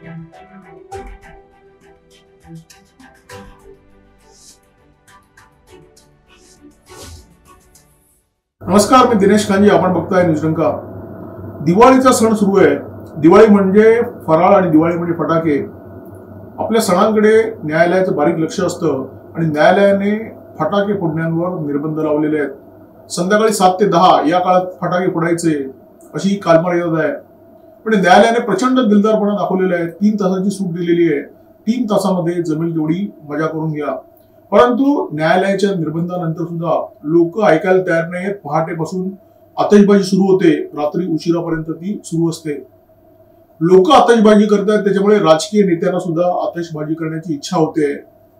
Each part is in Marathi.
नमस्कार, मी दिनेश खांजी. आपण बघताय न्यूजलंका. दिवाळीचा सण सुरू आहे. दिवाळी म्हणजे फराळ आणि दिवाळी म्हणजे फटाके. आपल्या सणांकडे न्यायालयाचं बारीक लक्ष असतं आणि न्यायालयाने फटाके फोडण्यांवर निर्बंध लावलेले आहेत. संध्याकाळी 7 ते 10 या काळात फटाके फोडायचे अशी कालमर्यादा आहे. पण न्यायालयाने प्रचंड दिलदारपणा दाखवलेला आहे. 3 तासाची सूट दिलेली आहे. 3 तासामध्ये जमेल तेवढी मजा करून घ्या. परंतु न्यायालयाच्या निर्बंधानंतर सुद्धा लोक ऐकायला तयार नाहीत. पहाटेपासून आतषबाजी सुरू होते, रात्री उशिरापर्यंत ती सुरू असते. लोक आतषबाजी करतात, त्याच्यामुळे राजकीय नेत्यांना सुद्धा आतषबाजी करण्याची इच्छा होते.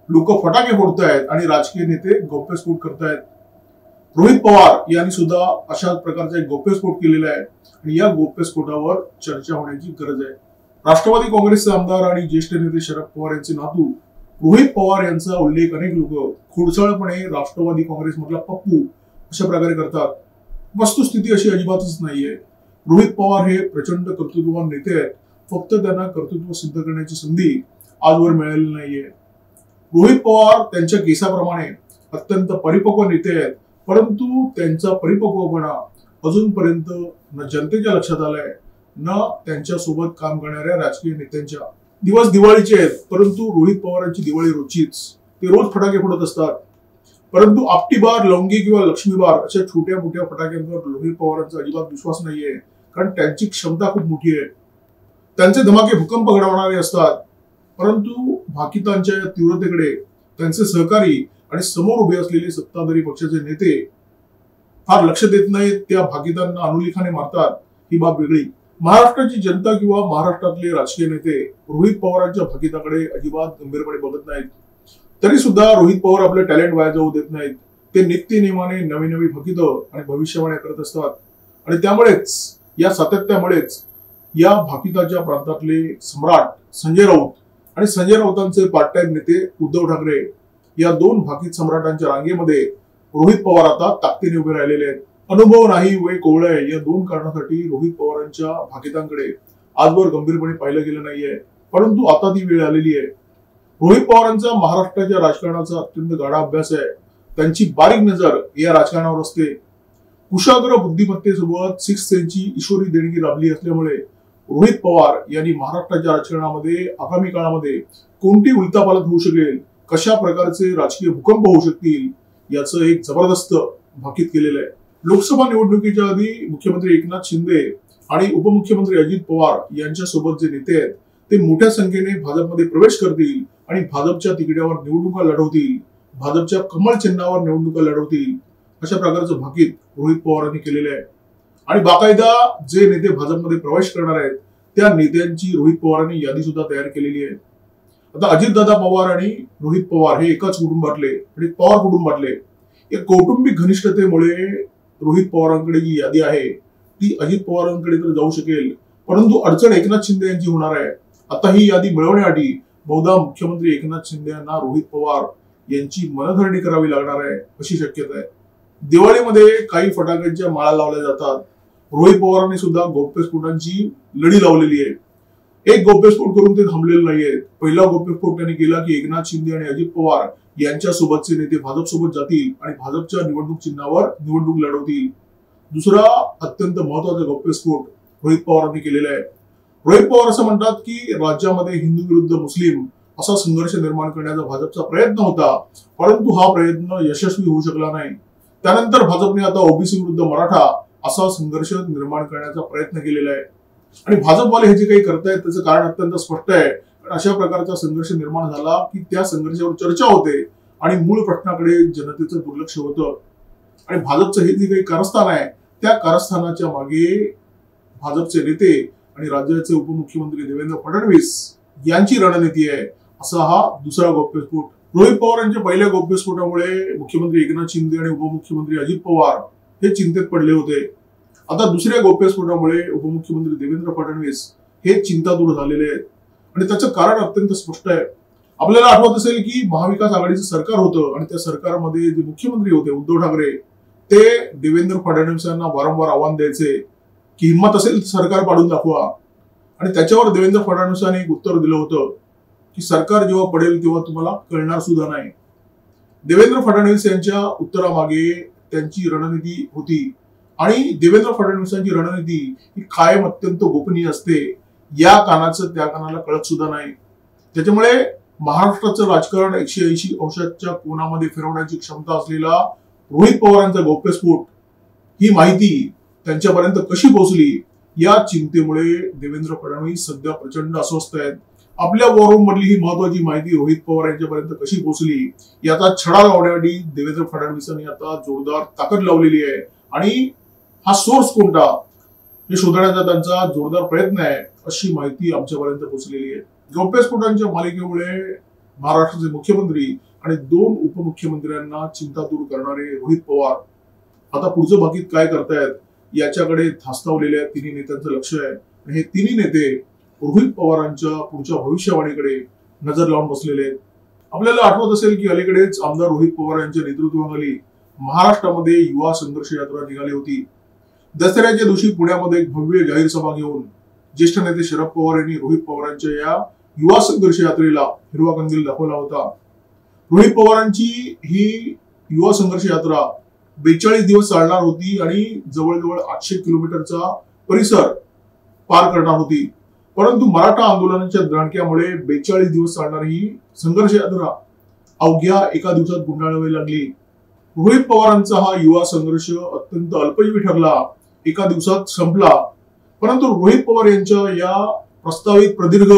लोक फटाके फोडतायत आणि राजकीय नेते गौप्यस्फोट करतायत. रोहित पवार यांनी सुद्धा अशाच प्रकारचा एक गौप्यस्फोट केलेला आहे आणि या गौप्यस्फोटावर चर्चा होण्याची गरज आहे. राष्ट्रवादी काँग्रेसचे आमदार आणि ज्येष्ठ नेते शरद पवार यांचे नातू रोहित पवार यांचा उल्लेख अनेक लोक खोडसाळपणे राष्ट्रवादी काँग्रेसमधला पप्पू अशा प्रकारे करतात. वस्तुस्थिती अशी अजिबातच नाहीये. रोहित पवार हे प्रचंड कर्तृत्ववान नेते आहेत. फक्त त्यांना कर्तृत्व सिद्ध करण्याची संधी आजवर मिळालेली नाहीये. रोहित पवार त्यांच्या केसाप्रमाणे अत्यंत परिपक्व नेते आहेत, परंतु त्यांचा परिपक्वपणा अजूनपर्यंत न जनतेच्या लक्षात आलाय न त्यांच्या सोबत काम करणाऱ्या राजकीय नेत्यांच्या. दिवस दिवाळीचे आहेत, परंतु रोहित पवारांची दिवाळी रोजचीच. ते रोज फटाके फोडत असतात. परंतु आपटी बार, लवंगी किंवा लक्ष्मी बार अशा छोट्या मोठ्या फटाक्यांवर रोहित पवारांचा अजिबात विश्वास नाहीये, कारण त्यांची क्षमता खूप मोठी आहे. त्यांचे धमाके भूकंप घडवणारे असतात. परंतु भाकितांच्या या तीव्रतेकडे त्यांचे सहकारी आणि समोर उभे असलेले सत्ताधारी पक्षाचे नेते फार लक्ष देत नाहीत. त्या भाकितांना अनुलिखाने मारतात. ही बाब वेगळी. महाराष्ट्राची जनता किंवा महाराष्ट्रातले राजकीय नेते रोहित पवारांच्या भाकिताकडे अजिबात गंभीरपणे बघत नाहीत. तरी सुद्धा रोहित पवार आपले टॅलेंट वाया जाऊ देत नाहीत. ते नित्यनेमाने नवी नवी भाकितं आणि भविष्यवाण्या करत असतात आणि त्यामुळेच या सातत्यामुळेच या भाकिताच्या प्रांतातले सम्राट संजय राऊत आणि संजय राऊतांचे पार्ट टाइम नेते उद्धव ठाकरे या 2 भाकीत सम्राटांच्या रांगेमध्ये रोहित पवार आता ताकदीने उभे राहिलेले आहेत. अनुभव नाही, वय कोवळ आहे, या 2 कारणासाठी रोहित पवारांच्या भाकितांकडे आजवर गंभीरपणे पाहिलं गेलं नाहीये. परंतु आता ती वेळ आलेली आहे. रोहित पवारांचा महाराष्ट्राच्या राजकारणाचा अत्यंत गाढा अभ्यास आहे. त्यांची बारीक नजर या राजकारणावर असते. कुशाग्र बुद्धिमत्तेसोबत 6th सेन्सची ईश्वरी देणगी लाभली असल्यामुळे रोहित पवार यांनी महाराष्ट्राच्या राजकारणामध्ये आगामी काळामध्ये कोणती उलथापालथ होऊ शकेल, कशा प्रकारचे राजकीय भूकंप होऊ शकतील याचं एक जबरदस्त भाकीत केलेलं आहे. लोकसभा निवडणुकीच्या आधी मुख्यमंत्री एकनाथ शिंदे आणि उपमुख्यमंत्री अजित पवार यांच्या सोबत जे नेते आहेत ते मोठ्या संख्येने भाजपमध्ये प्रवेश करतील आणि भाजपच्या तिकिटावर निवडणुका लढवतील, भाजपच्या कमळ चिन्हावर निवडणुका लढवतील अशा प्रकारचं भाकीत रोहित पवारांनी केलेलं आहे. आणि बाकायदा जे नेते भाजपमध्ये प्रवेश करणार आहेत त्या नेत्यांची रोहित पवारांनी यादी सुद्धा तयार केलेली आहे. आता अजितदादा पवार आणि रोहित पवार हे एकाच कुटुंबातले आणि पवार कुटुंबातले या कौटुंबिक घनिष्ठतेमुळे रोहित पवारांकडे जी यादी आहे ती अजित पवारांकडे तर जाऊ शकेल, परंतु अडचण एकनाथ शिंदे यांची होणार आहे. आता ही यादी मिळवण्यासाठी बहुधा मुख्यमंत्री एकनाथ शिंदे यांना रोहित पवार यांची मनधरणी करावी लागणार आहे अशी शक्यता आहे. दिवाळीमध्ये काही फटाक्यांच्या माळा लावल्या जातात. रोहित पवारांनी सुद्धा गौप्यस्फोटांची लढी लावलेली आहे. एक गौप्यस्फोट करून ते थांबलेले नाहीये. पहिला गौप्यस्फोट त्यांनी केला की एकनाथ शिंदे आणि अजित पवार यांच्या सोबतचे नेते भाजपसोबत जातील आणि भाजपच्या निवडणूक चिन्हावर निवडणूक लढवतील. दुसरा अत्यंत महत्वाचा गौप्यस्फोट रोहित पवारांनी केलेला आहे. रोहित पवार असं म्हणतात की राज्यामध्ये हिंदू विरुद्ध मुस्लिम असा संघर्ष निर्माण करण्याचा भाजपचा प्रयत्न होता, परंतु हा प्रयत्न यशस्वी होऊ शकला नाही. त्यानंतर भाजपने आता ओबीसी विरुद्ध मराठा असा संघर्ष निर्माण करण्याचा प्रयत्न केलेला आहे. आणि भाजपवाले हे जे काही करतायत त्याचं कारण अत्यंत स्पष्ट आहे. अशा प्रकारचा संघर्ष निर्माण झाला की त्या संघर्षावर चर्चा होते आणि मूळ प्रश्नाकडे जनतेचं दुर्लक्ष होतं. आणि भाजपचं हे जे काही कारस्थान आहे त्या कारस्थानाच्या मागे भाजपचे नेते आणि राज्याचे उपमुख्यमंत्री देवेंद्र फडणवीस यांची रणनीती आहे. असा हा दुसरा गौप्यस्फोट. रोहित पवारांच्या पहिल्या गौप्यस्फोटामुळे मुख्यमंत्री एकनाथ शिंदे आणि उपमुख्यमंत्री अजित पवार हे चिंतेत पडले होते. आता दुसऱ्या गौप्यस्फोटामुळे उपमुख्यमंत्री देवेंद्र फडणवीस हे चिंतातूर झालेले आहेत आणि त्याचं कारण अत्यंत स्पष्ट आहे. आपल्याला आठवत असेल की महाविकास आघाडीचं सरकार होतं आणि त्या सरकारमध्ये जे मुख्यमंत्री होते उद्धव ठाकरे ते देवेंद्र फडणवीस यांना वारंवार आव्हान द्यायचे की हिंमत असेल तर सरकार पाडून दाखवा. आणि त्याच्यावर देवेंद्र फडणवीसांनी एक उत्तर दिलं होतं की सरकार जेव्हा पडेल तेव्हा तुम्हाला कळणार सुद्धा नाही. देवेंद्र फडणवीस यांच्या उत्तरामागे त्यांची रणनीती होती आणि देवेंद्र फडणवीसांची रणनीती ही कायम अत्यंत गोपनीय असते. या कानाचं त्या कानाला कळत सुद्धा नाही. त्याच्यामुळे महाराष्ट्राचं राजकारण 180 अंशाच्या कोनामध्ये फिरवण्याची क्षमता असलेला रोहित पवारांचा गौप्यस्फोट ही माहिती त्यांच्यापर्यंत कशी पोहोचली या चिंतेमुळे देवेंद्र फडणवीस सध्या प्रचंड अस्वस्थ आहेत. आपल्या वॉर रूम मधली ही महत्वाची माहिती रोहित पवार यांच्यापर्यंत कशी पोहोचली याचा छडा लावण्यासाठी देवेंद्र फडणवीसांनी आता जोरदार ताकद लावलेली आहे आणि हा सोर्स कोणता हे शोधण्याचा त्यांचा जोरदार प्रयत्न आहे अशी माहिती आमच्यापर्यंत पोहोचलेली आहे. गौप्यस्फोटांच्या मालिकेमुळे महाराष्ट्राचे मुख्यमंत्री आणि 2 उपमुख्यमंत्र्यांना चिंता दूर करणारे रोहित पवार आता पुढचं बाकीत काय करतायत याच्याकडे धास्तावलेल्या तिन्ही नेत्यांचं लक्ष आहे. आणि हे तिन्ही नेते रोहित पवारांच्या पुढच्या भविष्यवाणीकडे नजर लावून बसलेले आहेत. आपल्याला आठवत असेल की अलीकडेच आमदार रोहित पवार यांच्या नेतृत्वाखाली महाराष्ट्रामध्ये युवा संघर्ष यात्रा निघाली होती. दसऱ्याच्या दिवशी पुण्यामध्ये एक भव्य जाहीर सभा घेऊन ज्येष्ठ नेते शरद पवार यांनी रोहित पवारांच्या या युवा संघर्ष यात्रेला हिरवा कंदील दाखवला होता. रोहित पवारांची ही युवा संघर्ष यात्रा 42 दिवस चालणार होती आणि जवळजवळ 800 किलोमीटरचा परिसर पार करणार होती. परंतु मराठा आंदोलनाच्या दणक्यामुळे 42 दिवस चालणारी ही संघर्ष यात्रा अवघ्या एका दिवसात गुंडाळावी लागली. रोहित पवारांचा हा युवा संघर्ष अत्यंत अल्पजीवी ठरला, एका दिवसात संपला. परंतु रोहित पवार यांच्या या प्रस्तावित प्रदीर्घ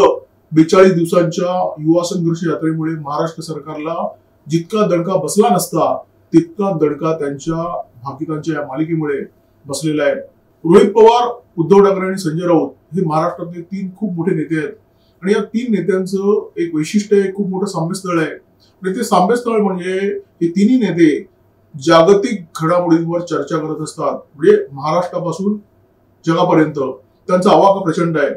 42 दिवसांच्या युवा संघर्ष यात्रेमुळे महाराष्ट्र सरकारला जितका दणका बसला नसता तितका दणका त्यांच्या भाकितांच्या या मालिकेमुळे बसलेला आहे. रोहित पवार, उद्धव ठाकरे आणि संजय राऊत हे महाराष्ट्रातले 3 खूप मोठे नेते आहेत आणि या 3 नेत्यांचं एक वैशिष्ट्य आहे, खूप मोठं साम्यस्थळ आहे. आणि ते साम्यस्थळ म्हणजे हे तिन्ही नेते जागतिक घडामोडींवर चर्चा करत असतात. म्हणजे महाराष्ट्रापासून जगापर्यंत त्यांचा आवाका प्रचंड आहे.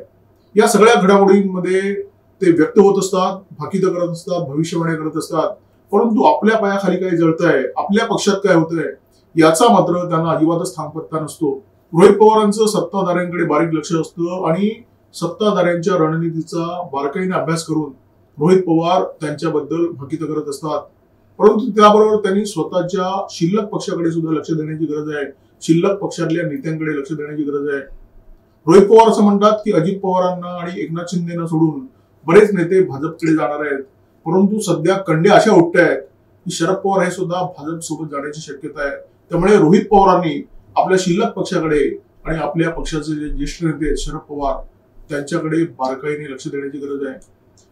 या सगळ्या घडामोडींमध्ये ते व्यक्त होत असतात, भाकित करत असतात, भविष्यवाणी करत असतात. परंतु आपल्या पायाखाली काय जळतंय, आपल्या पक्षात काय होतंय याचा मात्र त्यांना अजिबातच थांगपत्ता नसतो. रोहित पवारांचं सत्ताधाऱ्यांकडे बारीक लक्ष असतं आणि सत्ताधाऱ्यांच्या रणनीतीचा बारकाईने अभ्यास करून रोहित पवार त्यांच्याबद्दल भाकित करत असतात. परंतु त्याबरोबर त्यांनी स्वतःच्या शिल्लक पक्षाकडे सुद्धा लक्ष देण्याची गरज आहे. शिल्लक पक्षातल्या नेत्यांकडे लक्ष देण्याची गरज आहे. रोहित पवार असं म्हणतात की अजित पवारांना आणि एकनाथ शिंदेना सोडून बरेच नेते भाजपकडे जाणार आहेत. परंतु सध्या कंडे अशा उठतायत की शरद पवार हे सुद्धा भाजप सोबत जाण्याची शक्यता आहे. त्यामुळे रोहित पवारांनी आपल्या शिल्लक पक्षाकडे आणि आपल्या पक्षाचे जे ज्येष्ठ नेते शरद पवार त्यांच्याकडे बारकाईने लक्ष देण्याची गरज आहे.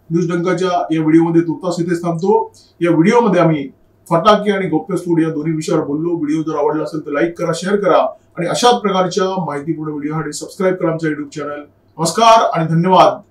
न्यूज डंकाच्या या व्हिडिओमध्ये तुर्तास इथेच थांबतो. या व्हिडिओमध्ये आम्ही फटाके आणि गौप्यस्फोट या दोन्ही विषयावर बोललो. व्हिडिओ जर आवडला असेल तर लाईक करा, शेअर करा आणि अशाच प्रकारच्या माहितीपूर्ण व्हिडिओसाठी सबस्क्राईब करा आमच्या युट्यूब चॅनल. नमस्कार आणि धन्यवाद.